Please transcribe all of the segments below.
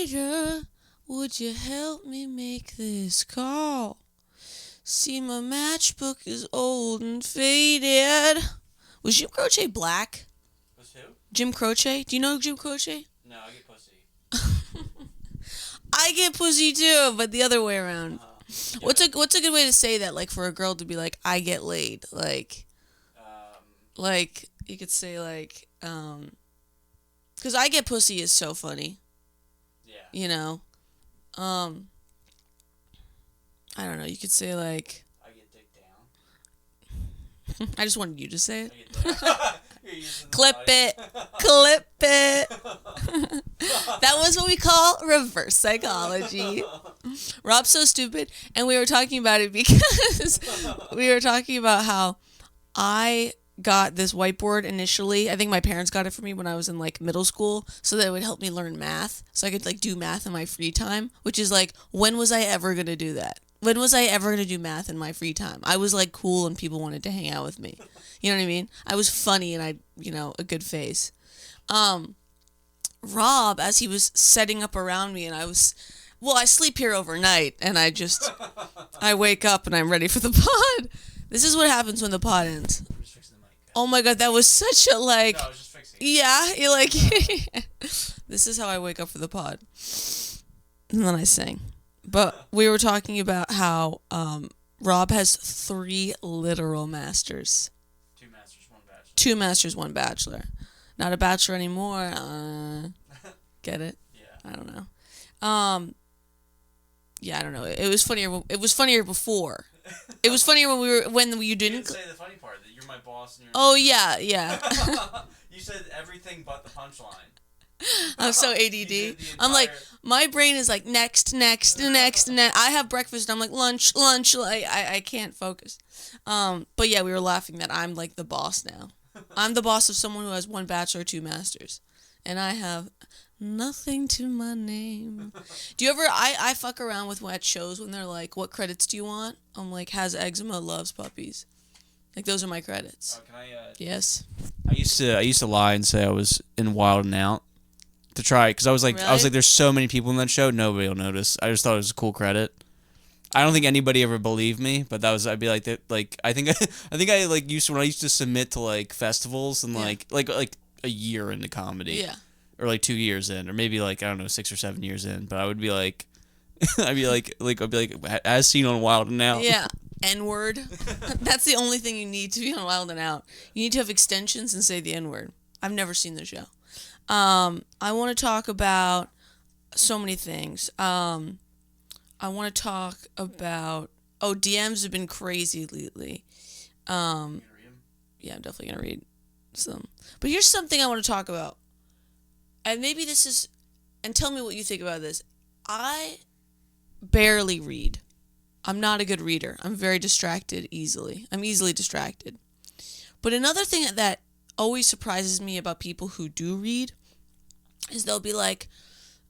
Waiter, would you help me make this call? See, my matchbook is old and faded. Was Jim Croce black? Was who? Jim Croce? Do you know Jim Croce? No, I get pussy. I get pussy too, but the other way around. Yeah. What's a good way to say that? Like for a girl to be like, I get laid. Like you could say like, because I get pussy is so funny. Yeah. You know, I don't know. You could say like, I get dick down. I just wanted you to say it. I get dick. You're using the Clip body. it. Clip it. That was what we call reverse psychology. Rob's so stupid. And we were talking about it because we were talking about how I got this whiteboard initially. I think my parents got it for me when I was in like middle school so that it would help me learn math. So I could like do math in my free time, which is like, when was I ever going to do that? When was I ever going to do math in my free time? I was like cool and people wanted to hang out with me. You know what I mean? I was funny and I, a good face. Rob, as he was setting up around me and I sleep here overnight and I wake up and I'm ready for the pod. This is what happens when the pod ends. I'm just fixing the mic. Oh my God, that was such a like, No, I was just fixing it. yeah, you're like, this is how I wake up for the pod. And then I sing. But we were talking about how Rob has 3 literal masters. 2 masters, 1 bachelor. 2 masters, 1 bachelor. Not a bachelor anymore. Get it? Yeah. I don't know. Yeah, I don't know. It was funnier. It was funnier before. It was funnier when you You didn't. didn't say the funny part that you're my boss and you're. Oh yeah. You said everything but the punchline. I'm so You ADD. did the I'm like, entire- my brain is like next. I have breakfast. And I'm like lunch. I can't focus. But yeah, we were laughing that I'm like the boss now. I'm the boss of someone who has 1 bachelor, 2 masters, and I have nothing to my name. Do you ever? I fuck around with at shows when they're like, "What credits do you want?" I'm like, "Has eczema, loves puppies." Like those are my credits. Oh, can I? Yes. I used to lie and say I was in Wild and Out to try because I was like Really? there's so many people in that show, nobody will notice. I just thought it was a cool credit. I don't think anybody ever believed me, but I'd be like that. Like I think I like used to when I used to submit to like festivals and Yeah. like a year into comedy. Yeah. Or like 2 years in, or maybe like I don't know 6 or 7 years in. But I would be like, I'd be like as seen on Wild and Out. Yeah. N-word. That's the only thing you need to be on Wild and Out. You need to have extensions and say the N-word. I've never seen the show. I want to talk about so many things. I want to talk about... Oh, DMs have been crazy lately. Yeah, I'm definitely going to read some. But here's something I want to talk about. And maybe this is... And tell me what you think about this. I barely read. I'm not a good reader. I'm very distracted easily. I'm easily distracted. But another thing that always surprises me about people who do read is they'll be like,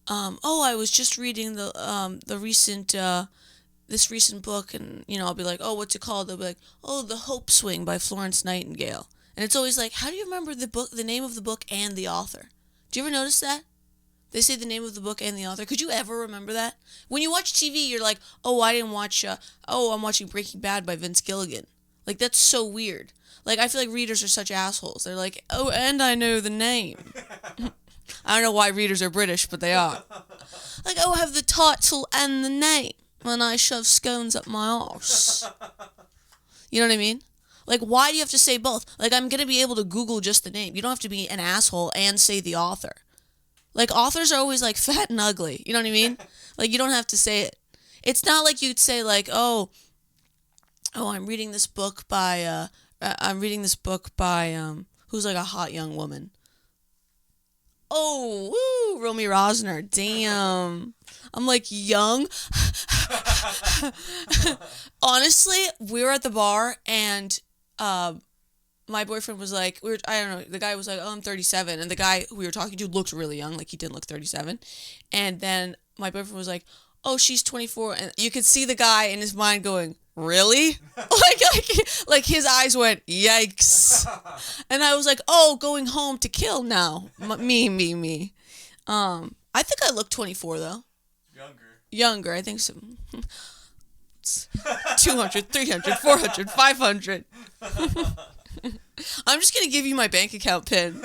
oh, I was just reading the recent this recent book, and I'll be like, oh, what's it called? They'll be like, oh, The Hope Swing by Florence Nightingale. And it's always like, how do you remember the name of the book and the author? Do you ever notice that? They say the name of the book and the author. Could you ever remember that? When you watch TV, you're like, oh, I didn't watch, I'm watching Breaking Bad by Vince Gilligan. Like, that's so weird. Like, I feel like readers are such assholes. They're like, oh, and I know the name. I don't know why readers are British, but they are. Like, oh, I have the title and the name when I shove scones up my arse. You know what I mean? Like, why do you have to say both? Like, I'm going to be able to Google just the name. You don't have to be an asshole and say the author. Like, authors are always, like, fat and ugly. You know what I mean? Like, you don't have to say it. It's not like you'd say, like, I'm reading this book by, who's, like, a hot young woman. Oh, woo, Romy Rosner. Damn. I'm, like, young. Honestly, we were at the bar, and, my boyfriend was like, I don't know, the guy was like, oh, I'm 37. And the guy who we were talking to looked really young, like he didn't look 37. And then my boyfriend was like, oh, she's 24. And you could see the guy in his mind going, really? like his eyes went, yikes. And I was like, oh, going home to kill now. Me. I I think I look 24 though. Younger, I think so. 200, 300, 400, 500. I'm just gonna give you my bank account pin.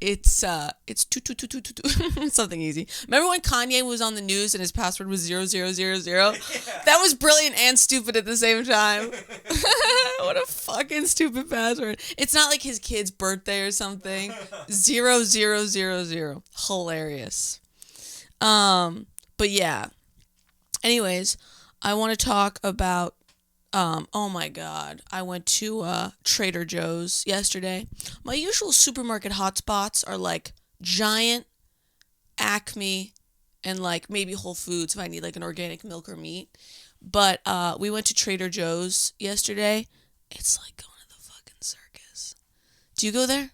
It's two, something easy. Remember when Kanye was on the news and his password was 0000? Yeah. That was brilliant and stupid at the same time. What a fucking stupid password. It's not like his kid's birthday or something. 0000. Hilarious. But yeah. Anyways, I want to talk about oh my god, I went to Trader Joe's yesterday. My usual supermarket hotspots are like Giant, Acme, and like maybe Whole Foods if I need like an organic milk or meat. But we went to Trader Joe's yesterday. It's like going to the fucking circus. Do you go there?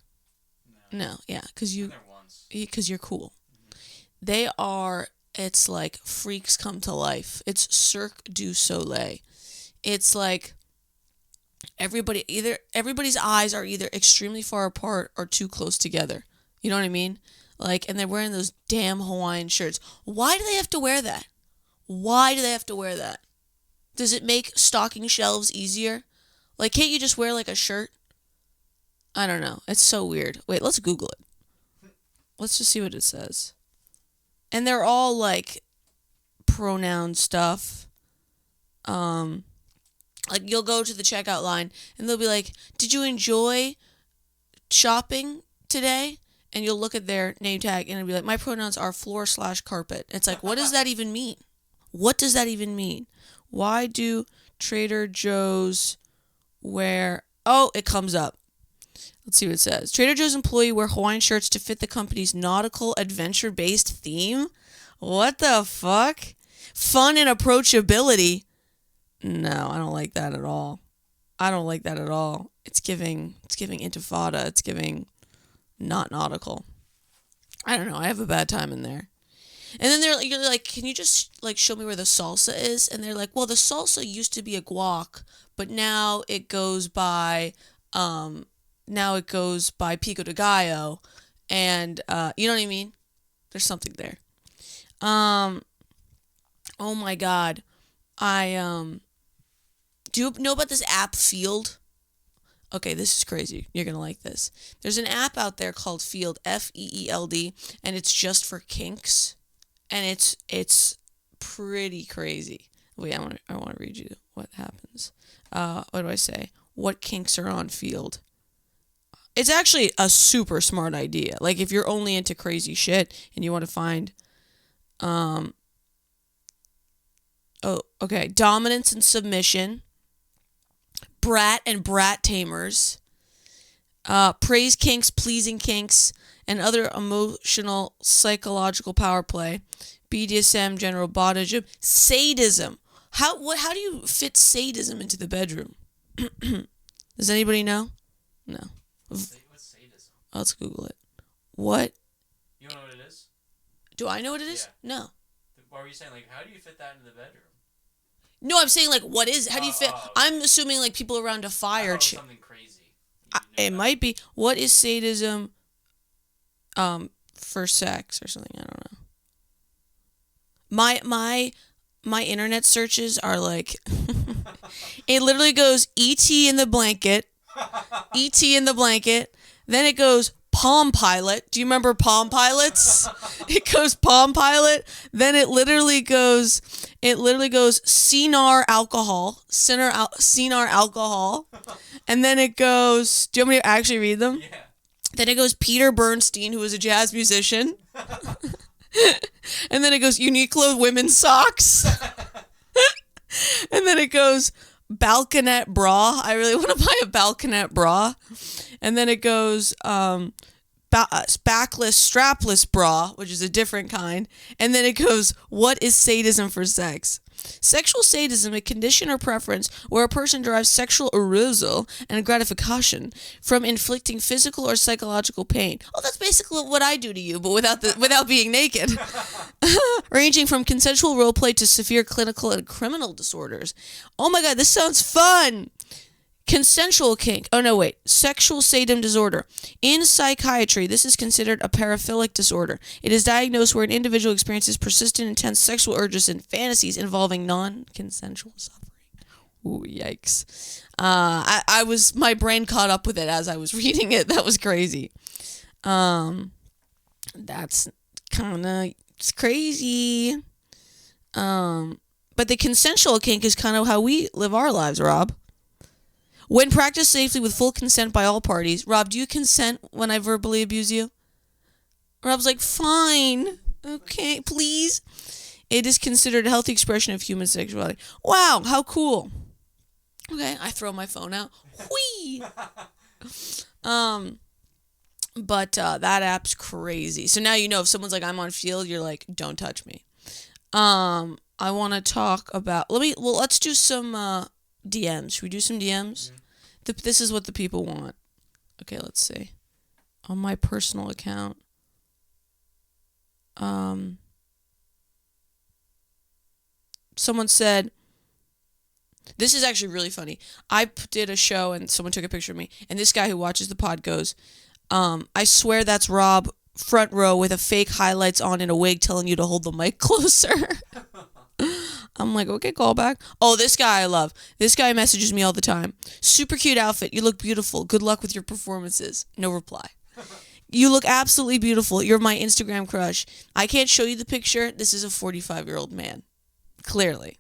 No, yeah, because you're cool. They are, it's like freaks come to life. It's Cirque du Soleil. It's like everybody's eyes are either extremely far apart or too close together. You know what I mean? Like, and they're wearing those damn Hawaiian shirts. Why do they have to wear that? Why do they have to wear that? Does it make stocking shelves easier? Like, can't you just wear like a shirt? I don't know. It's so weird. Wait, let's Google it. Let's just see what it says. And they're all like pronoun stuff. Like, you'll go to the checkout line, and they'll be like, did you enjoy shopping today? And you'll look at their name tag, and it'll be like, my pronouns are floor/carpet. It's like, what does that even mean? What does that even mean? Why do Trader Joe's wear... Oh, it comes up. Let's see what it says. Trader Joe's employee wear Hawaiian shirts to fit the company's nautical adventure-based theme? What the fuck? Fun and approachability. No, I don't like that at all. I don't like that at all. It's giving intifada. It's giving not nautical. I don't know. I have a bad time in there. And then you're like, can you just like show me where the salsa is? And they're like, well, the salsa used to be a guac, but now it goes by pico de gallo, and you know what I mean? There's something there. Oh my god. Do you know about this app Field? Okay, this is crazy. You're going to like this. There's an app out there called Field, F-E-E-L-D, and it's just for kinks. And it's pretty crazy. Wait, I want to read you what happens. What do I say? What kinks are on Field? It's actually a super smart idea. Like, if you're only into crazy shit and you want to find dominance and submission, brat and brat tamers, praise kinks, pleasing kinks, and other emotional psychological power play, BDSM, general bodysm, sadism. How do you fit sadism into the bedroom? Does anybody know? No. What's sadism? Let's Google it. What? You don't know what it is? Do I know what it is? Yeah. No. What were you saying? Like, how do you fit that into the bedroom? No, I'm saying, like, what is... How do you fit... I'm assuming, like, people around a fire... something crazy. It might be. What is sadism for sex or something? I don't know. My internet searches are, like... It literally goes E.T. in the blanket. E.T. in the blanket. Then it goes... Palm Pilot. Do you remember Palm Pilots? It goes Palm Pilot. Then it literally goes Cinar alcohol. Cinar alcohol. And then it goes, do you want me to actually read them? Yeah. Then it goes Peter Bernstein, who was a jazz musician. And then it goes Uniqlo women's socks. And then it goes Balconette bra. I really want to buy a Balconette bra. And then it goes backless, strapless bra, which is a different kind. And then it goes, what is sadism for sex? Sexual sadism, a condition or preference where a person derives sexual arousal and gratification from inflicting physical or psychological pain. Oh, that's basically what I do to you, but without being naked. Ranging from consensual roleplay to severe clinical and criminal disorders. Oh my god, this sounds fun! Consensual kink. Oh, no, wait. Sexual sadism disorder. In psychiatry, this is considered a paraphilic disorder. It is diagnosed where an individual experiences persistent, intense sexual urges and fantasies involving non-consensual suffering. Ooh, yikes. My brain caught up with it as I was reading it. That was crazy. That's kind of crazy. But the consensual kink is kind of how we live our lives, Rob. When practiced safely with full consent by all parties. Rob, do you consent when I verbally abuse you? Rob's like, fine. Okay, please. It is considered a healthy expression of human sexuality. Wow, how cool. Okay, I throw my phone out. Whee! But that app's crazy. So now you know if someone's like, I'm on field, you're like, don't touch me. I want to talk about... Let's do some... DMs. Should we do some DMs? This is what the people want. Okay, let's see. On my personal account. Someone said, this is actually really funny. I did a show and someone took a picture of me. And this guy who watches the pod goes, I swear that's Rob front row with a fake highlights on and a wig telling you to hold the mic closer. I'm like, okay, call back. Oh, this guy I love. This guy messages me all the time. Super cute outfit. You look beautiful. Good luck with your performances. No reply. You look absolutely beautiful. You're my Instagram crush. I can't show you the picture. This is a 45-year-old man. Clearly.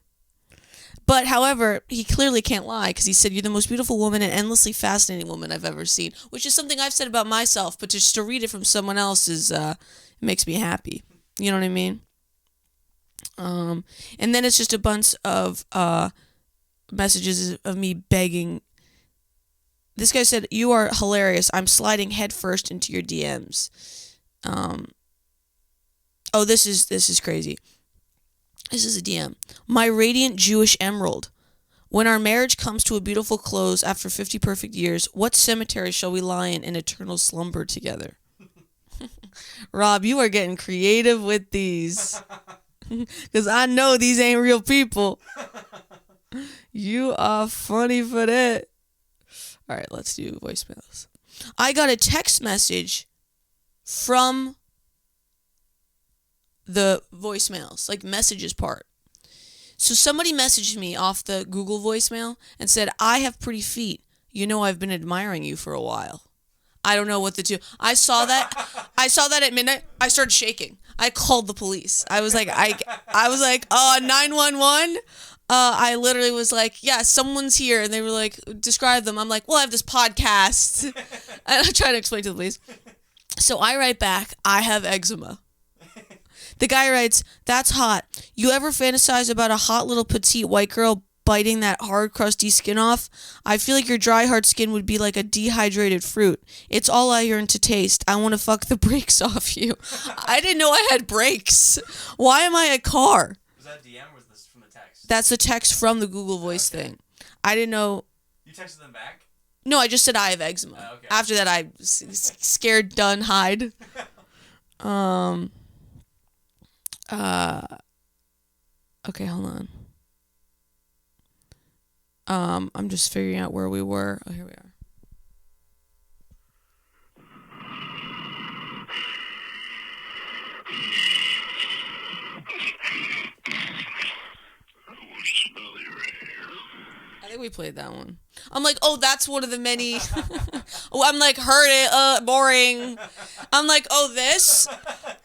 But, however, he clearly can't lie because he said, you're the most beautiful woman and endlessly fascinating woman I've ever seen, which is something I've said about myself, but just to read it from someone else it makes me happy. You know what I mean? And then it's just a bunch of messages of me begging. This guy said, you are hilarious. I'm sliding headfirst into your DMs. Oh, this is crazy. This is a DM. My radiant Jewish emerald. When our marriage comes to a beautiful close after 50 perfect years, what cemetery shall we lie in eternal slumber together? Rob, you are getting creative with these. Because I know these ain't real people. You are funny for that. All right, let's do voicemails. I got a text message from the voicemails, like messages part. So somebody messaged me off the Google voicemail and said, I have pretty feet. You know I've been admiring you for a while. I don't know what to do. I saw that at midnight. I started shaking. I called the police. I was like, 911. I literally was like, yeah, someone's here. And they were like, describe them. I'm like, well, I have this podcast. And I try to explain to the police. So I write back, I have eczema. The guy writes, that's hot. You ever fantasize about a hot little petite white girl biting that hard, crusty skin off? I feel like your dry, hard skin would be like a dehydrated fruit. It's all I yearn to taste. I want to fuck the brakes off you. I didn't know I had brakes. Why am I a car? Was that DM or was this from the text? That's the text from the Google Voice thing. I didn't know. You texted them back? No, I just said I have eczema. Okay. After that, I scared, done, hide. Okay, hold on. I'm just figuring out where we were. Oh, here we are. I think we played that one. I'm like, oh, that's one of the many. Oh, I'm like, heard it. Boring. I'm like, oh, this.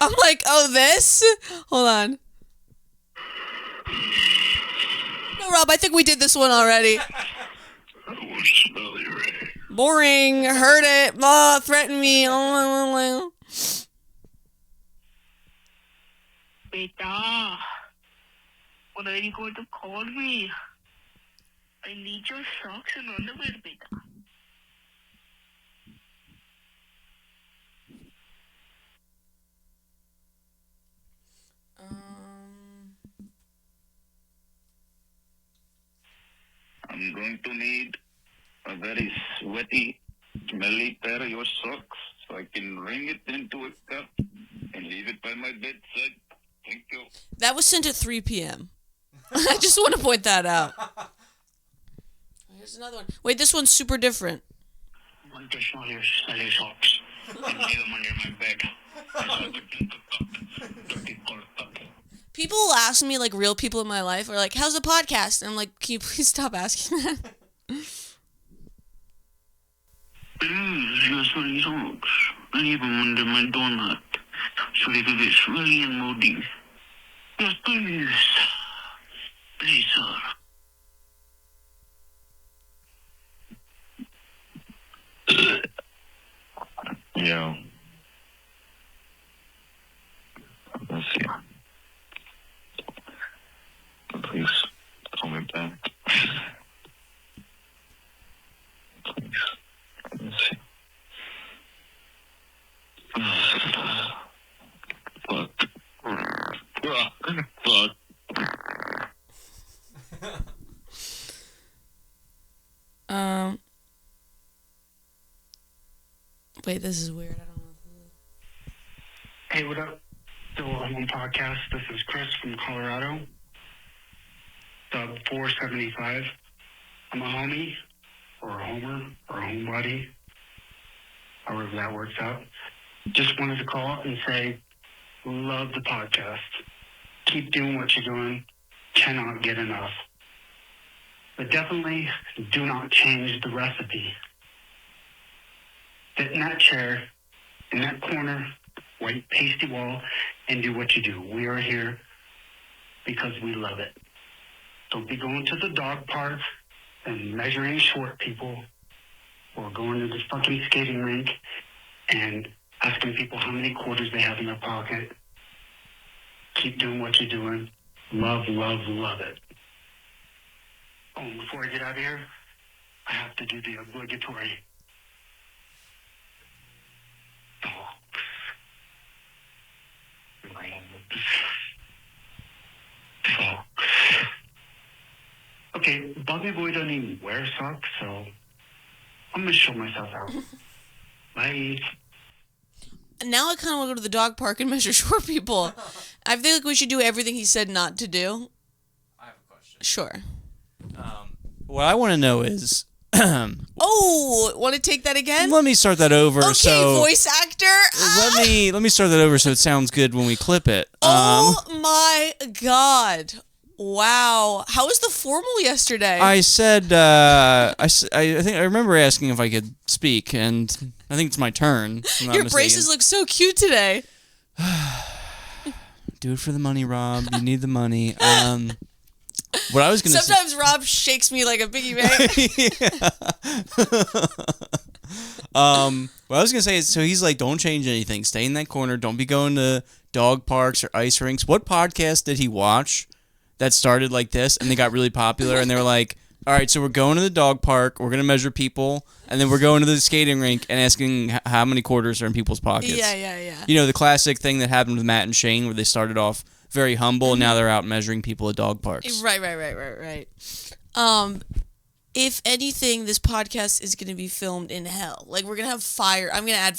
I'm like, oh, this. Hold on. No, Rob, I think we did this one already. Boring. Heard it. Threaten me. Beta, when are you going to call me? I need your socks and underwear, beta. I'm going to need a very sweaty, smelly pair of your socks so I can wring it into a cup and leave it by my bedside. Thank you. That was sent at 3 p.m. I just want to point that out. There's another one. Wait, this one's super different. I want to smell your smelly socks and leave them under my bed. I saw the dirty cold puppy. People will ask me, like, real people in my life are like, how's the podcast? And I'm like, can you please stop asking that? Please, your smelly socks. I leave them under my doormat so they can get smelly and moldy. Yes, please. Please, sir. Yeah. Let's see. Please call me back. Please. Let's see. Fuck. Fuck. Wait, this is weird. I don't know. Hey, what up? So I'm on podcast. This is Chris from Colorado. Sub 475. I'm a homie, or a homer, or a homebody. However that works out. Just wanted to call and say, love the podcast. Keep doing what you're doing. Cannot get enough. But definitely do not change the recipe. Sit in that chair, in that corner, white pasty wall, and do what you do. We are here because we love it. Don't be going to the dog park and measuring short people or going to the fucking skating rink and asking people how many quarters they have in their pocket. Keep doing what you're doing. Love, love, love it. Oh, and before I get out of here, I have to do the obligatory. Okay, Bobby Boy doesn't even wear socks, so I'm gonna show myself out. Bye. Now I kind of want to go to the dog park and measure short people. I feel like we should do everything he said not to do. I have a question. Sure. What I want to know is, Oh, want to take that again? let me start that over. Okay, so voice actor. let me start that over so it sounds good when we clip it. Oh my God. Wow. How was the formal yesterday? I said, I think I remember asking if I could speak, and I think it's my turn. if I'm not Your mistaken. braces look so cute today. Do it for the money, Rob. You need the money. What I was gonna say. Sometimes Rob shakes me like a piggy bank. What I was gonna say is, so he's like, don't change anything. Stay in that corner. Don't be going to dog parks or ice rinks. What podcast did he watch that started like this and they got really popular? And they were like, all right, so we're going to the dog park. We're gonna measure people, and then we're going to the skating rink and asking how many quarters are in people's pockets. Yeah. You know, the classic thing that happened with Matt and Shane, where they started off very humble, and now they're out measuring people at dog parks. Right. If anything, this podcast is going to be filmed in hell. Like, we're going to have fire. I'm going to add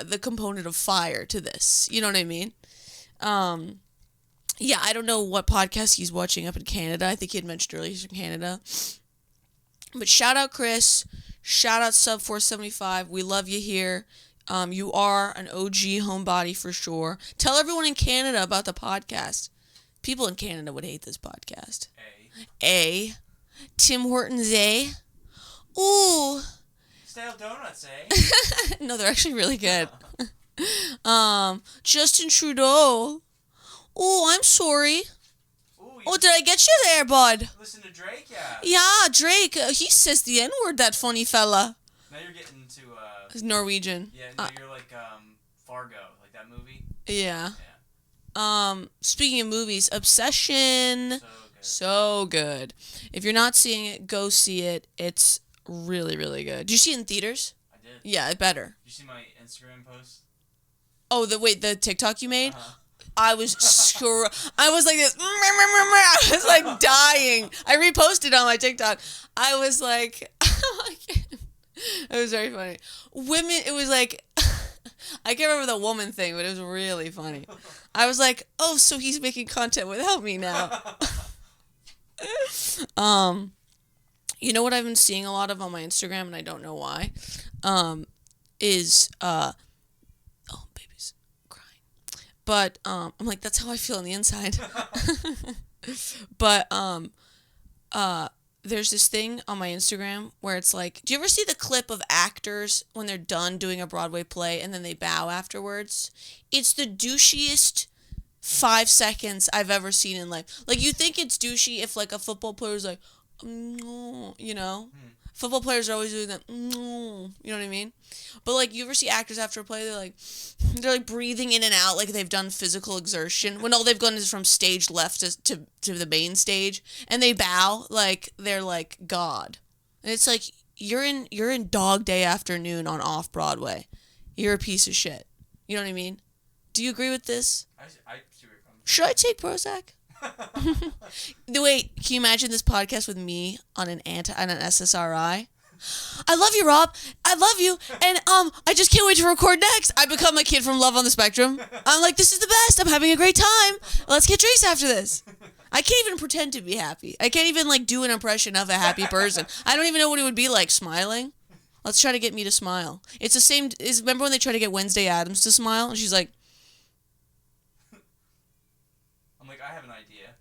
the component of fire to this. You know what I mean? Yeah, I don't know what podcast he's watching up in Canada. I think he had mentioned earlier he's from Canada. But shout out Chris. Shout out Sub 475. We love you here. You are an OG homebody for sure. Tell everyone in Canada about the podcast. People in Canada would hate this podcast. A. Tim Hortons, A. Ooh. Stale donuts, eh? No, they're actually really good. Justin Trudeau. Ooh, I'm sorry. Oh, did I get you there, bud? Listen to Drake, yeah. Yeah, Drake. He says the N-word, that funny fella. Now you're getting to Norwegian. yeah, you're like Fargo, like that movie. Yeah. Speaking of movies, Obsession. So good. If you're not seeing it, go see it. It's really, really good. Did you see it in theaters? I did. Yeah, it better. Did you see my Instagram post? Oh, the TikTok you made? I was I was like this. I was like dying. I reposted on my TikTok. I was like, it was very funny. Women, it was like, I can't remember the woman thing, but it was really funny. I was like, oh, so he's making content without me now. You know what I've been seeing a lot of on my Instagram, and I don't know why, is oh, baby's crying, but I'm like, that's how I feel on the inside. But there's this thing on my Instagram where it's like, do you ever see the clip of actors when they're done doing a Broadway play and then they bow afterwards? It's the douchiest 5 seconds I've ever seen in life. Like, you think it's douchey if like a football player's like, you know? Football players are always doing that, you know what I mean? But like, you ever see actors after a play, they're like breathing in and out like they've done physical exertion when all they've gone is from stage left to the main stage, and they bow like they're like God. And it's like, you're in Dog Day Afternoon on Off Broadway. You're a piece of shit. You know what I mean? Do you agree with this? I see where you're coming Should I take Prozac? Wait, can you imagine this podcast with me on an SSRI? I love you, Rob. I love you, and I just can't wait to record next. I become a kid from Love on the Spectrum. I'm like, this is the best. I'm having a great time. Let's get drinks after this. I can't even pretend to be happy. I can't even like do an impression of a happy person. I don't even know what it would be like smiling. Let's try to get me to smile. It's the same. Remember when they try to get Wednesday Addams to smile, and she's like, I'm like, I have an idea.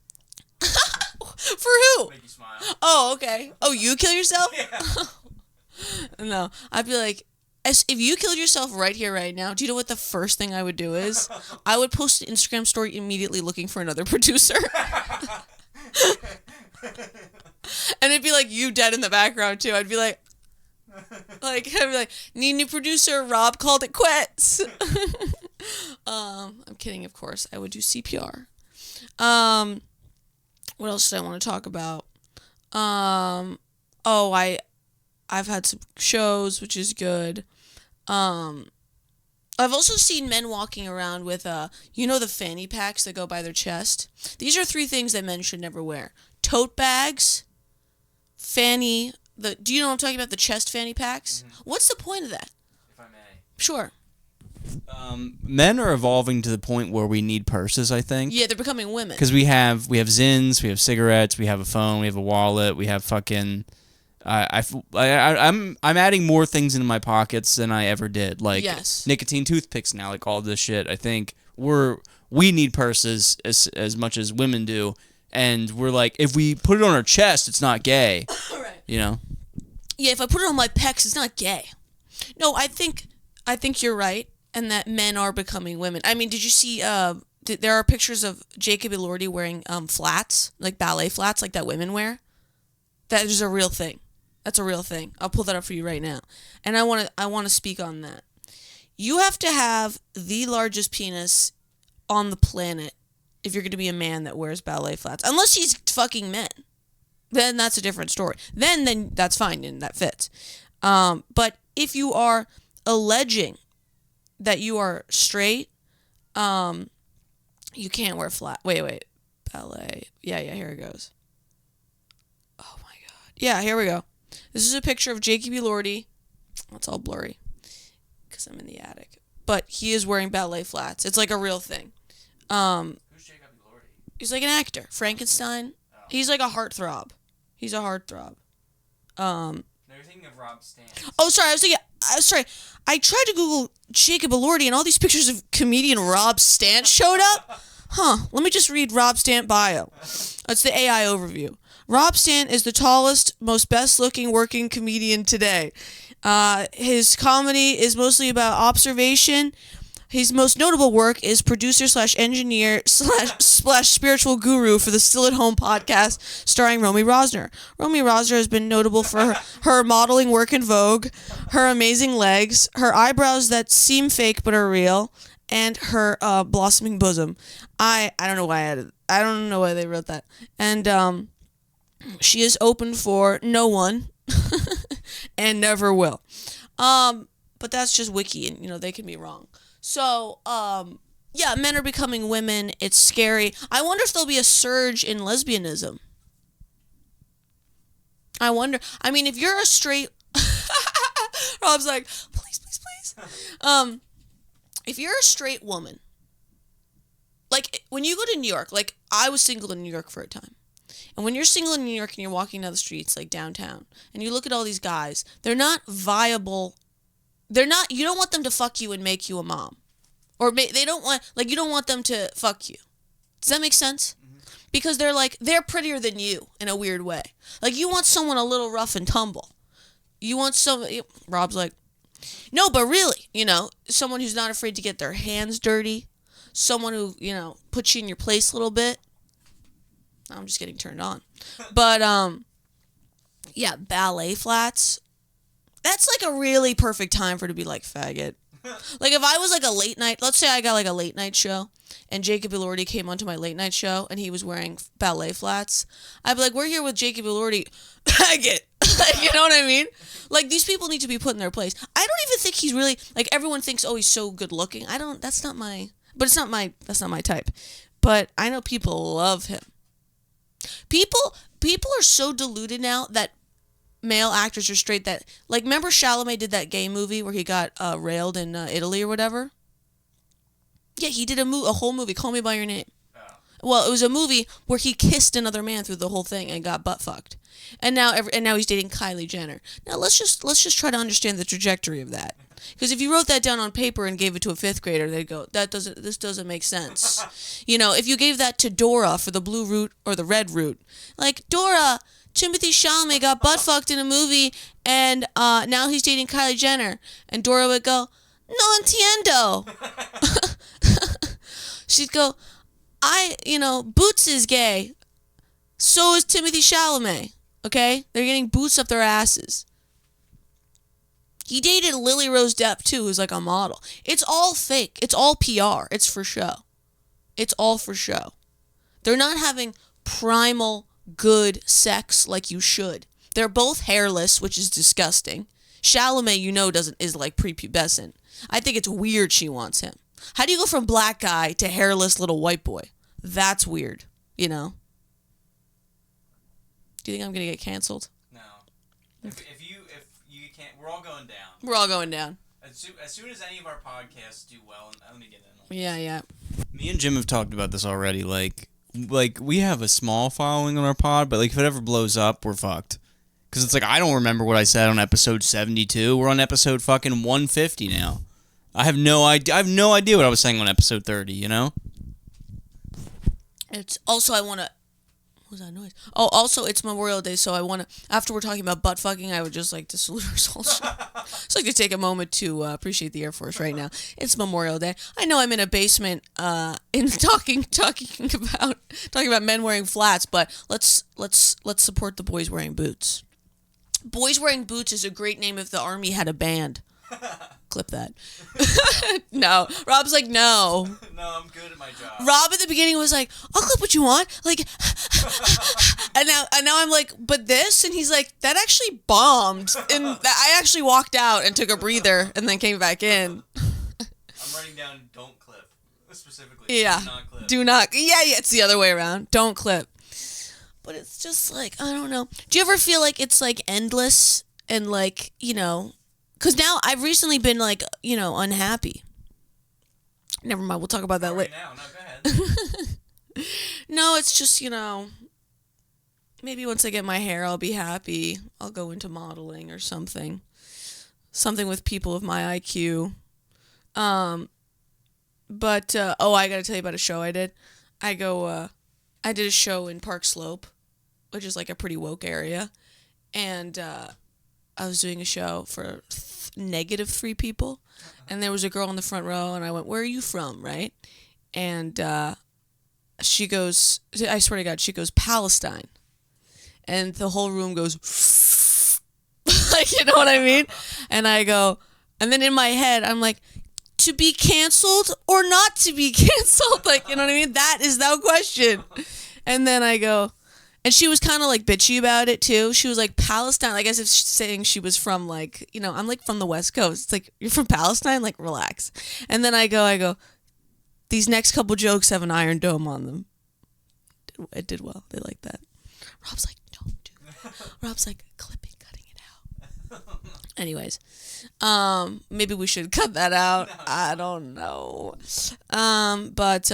for who? Make you smile. Oh, okay. Oh, you kill yourself? Yeah. No, I'd be like, if you killed yourself right here, right now, do you know what the first thing I would do is? I would post an Instagram story immediately looking for another producer. And it'd be like you dead in the background, too. I'd be like, need a new producer. Rob called it quits. I'm kidding, of course. I would do CPR. What else did I want to talk about? I've had some shows, which is good. I've also seen men walking around with, the fanny packs that go by their chest. These are 3 things that men should never wear. Tote bags, fanny, do you know what I'm talking about? The chest fanny packs? Mm-hmm. What's the point of that? If I may. Sure. Men are evolving to the point where we need purses, I think. Yeah, they're becoming women. Because we have Zins, we have cigarettes, we have a phone, we have a wallet, we have fucking... I'm adding more things into my pockets than I ever did. Like, yes. Nicotine toothpicks now, like all this shit. I think we need purses as much as women do. And we're like, if we put it on our chest, it's not gay. Right. You know? Yeah, if I put it on my pecs, it's not gay. No, I think you're right, and that men are becoming women. I mean, did you see, there are pictures of Jacob Elordi wearing flats, like ballet flats, like that women wear? That is a real thing. That's a real thing. I'll pull that up for you right now. And I want to speak on that. You have to have the largest penis on the planet if you're going to be a man that wears ballet flats. Unless he's fucking men. Then that's a different story. Then that's fine and that fits. But if you are alleging that you are straight, you can't wear flat. Wait. Ballet. Yeah, here it goes. Oh my god. Yeah, here we go. This is a picture of Jacob Elordi. It's all blurry because I'm in the attic. But he is wearing ballet flats. It's like a real thing. Who's Jacob Elordi? He's like an actor. Frankenstein. Oh. He's like a heartthrob. He's a heartthrob. No, you're thinking of Rob Stant. Oh, sorry. I tried to Google Jacob Elordi, and all these pictures of comedian Rob Stant showed up. Let me just read Rob Stant bio. It's the AI overview. Rob Stant is the tallest, most best-looking working comedian today. His comedy is mostly about observation. His most notable work is producer/engineer/ spiritual guru for the Still at Home podcast starring Romy Rosner. Romy Rosner has been notable for her modeling work in Vogue, her amazing legs, her eyebrows that seem fake but are real, and her blossoming bosom. I don't know why I don't know why they wrote that. And she is open for no one and never will. But that's just wiki, and they can be wrong. So, yeah, men are becoming women. It's scary. I wonder if there'll be a surge in lesbianism. I wonder. I mean, if you're a straight... Rob's like, please. If you're a straight woman, like, when you go to New York, like, I was single in New York for a time. And when you're single in New York and you're walking down the streets, like downtown, and you look at all these guys, they're not viable. You don't want them to fuck you and make you a mom. Or they don't want, like, you don't want them to fuck you. Does that make sense? Because they're prettier than you in a weird way. Like, you want someone a little rough and tumble. You want Rob's like, no, but really, someone who's not afraid to get their hands dirty. Someone who, puts you in your place a little bit. I'm just getting turned on. But, yeah, ballet flats. That's like a really perfect time for it to be like, faggot. Like, if I was like a late night, let's say I got like a late night show, and Jacob Elordi came onto my late night show, and he was wearing ballet flats, I'd be like, we're here with Jacob Elordi. Faggot. Like, you know what I mean? Like, these people need to be put in their place. I don't even think he's really, like, everyone thinks, oh, he's so good looking. That's not my type. But I know people love him. People are so deluded now that male actors are straight that, like, remember Chalamet did that gay movie where he got railed in Italy or whatever? Yeah, he did a whole movie, Call Me By Your Name. Oh. Well, it was a movie where he kissed another man through the whole thing and got butt fucked. And now he's dating Kylie Jenner. Now let's just try to understand the trajectory of that. Because if you wrote that down on paper and gave it to a 5th grader, they'd go, this doesn't make sense. If you gave that to Dora for the blue root or the red root, like, Dora, Timothy Chalamet got butt fucked in a movie, and now he's dating Kylie Jenner. And Dora would go, no entiendo. She'd go, Boots is gay. So is Timothy Chalamet. Okay? They're getting boots up their asses. He dated Lily Rose Depp, too, who's like a model. It's all fake. It's all PR. It's for show. It's all for show. They're not having primal, good sex like you should. They're both hairless, which is disgusting. Chalamet, is like prepubescent. I think it's weird she wants him. How do you go from black guy to hairless little white boy? That's weird, Do you think I'm going to get canceled? No. If you can't, we're all going down. We're all going down. As soon as any of our podcasts do well, let me get in. Yeah. Me and Jim have talked about this already. Like we have a small following on our pod, but like if it ever blows up, we're fucked. Because it's like, I don't remember what I said on episode 72. We're on episode fucking 150 now. I have no idea what I was saying on episode 30, It's also, what was that noise? Oh, also, it's Memorial Day, so I want to, after we're talking about butt fucking, I would just like to salute our soldiers. Just like to take a moment to appreciate the Air Force right now. It's Memorial Day. I know I'm in a basement in talking about men wearing flats, but let's support the boys wearing boots. Boys Wearing Boots is a great name if the Army had a band. Clip that. No. Rob's like, no. No, I'm good at my job. Rob at the beginning was like, I'll clip what you want. Like, and now I'm like, but this? And he's like, that actually bombed. And I actually walked out and took a breather and then came back in. I'm writing down don't clip. Specifically. Yeah. Do not clip. Do not. Yeah, it's the other way around. Don't clip. But it's just like, I don't know. Do you ever feel like it's like endless and like, because now I've recently been like, unhappy. Never mind. We'll talk about that later. Now. No, go ahead. No, it's just, maybe once I get my hair, I'll be happy. I'll go into modeling or something. Something with people of my IQ. I got to tell you about a show I did. I did a show in Park Slope, which is like a pretty woke area. And I was doing a show for -3 people. And there was a girl in the front row, and I went, where are you from, right? And she goes, I swear to God, she goes, Palestine. And the whole room goes, like, you know what I mean? And I go, and then in my head, I'm like, to be canceled or not to be canceled? Like, you know what I mean? That is no question. And then I go, and she was kind of like bitchy about it too. She was like, Palestine, like as if saying she was from like, I'm like from the West Coast. It's like, you're from Palestine? Like, relax. And then I go, these next couple jokes have an Iron Dome on them. It did well. They like that. Rob's like, don't do that. Rob's like, clipping, cutting it out. Anyways, maybe we should cut that out. I don't know. But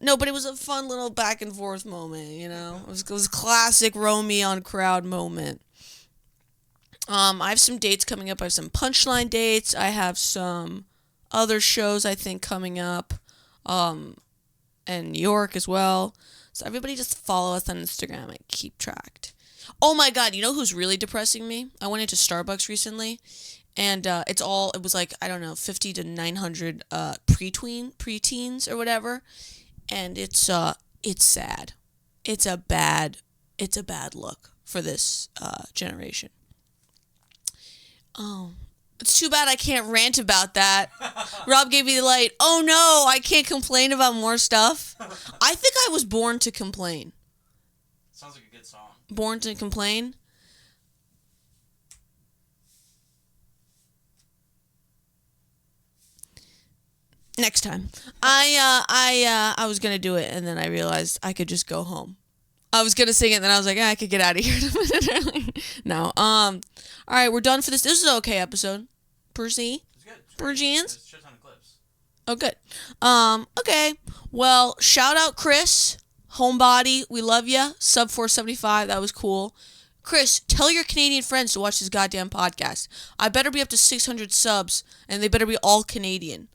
no, but it was a fun little back and forth moment, you know. It was classic Romy on crowd moment. I have some dates coming up. I have some Punchline dates. I have some other shows I think coming up, and New York as well. So everybody just follow us on Instagram and keep tracked. Oh my God, you know who's really depressing me? I went into Starbucks recently, and it was like, I don't know, 50 to 900 preteens or whatever, and it's sad. It's a bad look for this generation. Oh, it's too bad I can't rant about that. Rob gave me the light. Oh no, I can't complain about more stuff. I think I was born to complain. Sounds like a good song. Born to complain. Next time. I was gonna do it, and then I realized I could just go home. I was gonna sing it, and then I was like, I could get out of here a minute early. No. All right, we're done for this. This is an okay episode. Percy. It's good. Persians. There's a shit ton of clips. Oh, good. Okay. Well, shout out Chris, Homebody. We love you. Sub 475. That was cool. Chris, tell your Canadian friends to watch this goddamn podcast. I better be up to 600 subs, and they better be all Canadian.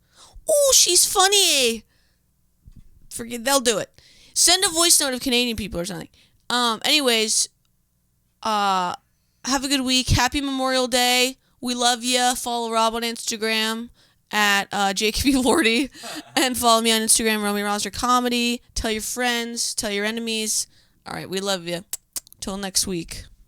Oh, she's funny. They'll do it. Send a voice note of Canadian people or something. Anyways, have a good week. Happy Memorial Day. We love you. Follow Rob on Instagram at JKB Lordy. And follow me on Instagram, Romy Rosner Comedy. Tell your friends. Tell your enemies. All right, we love you. Till next week.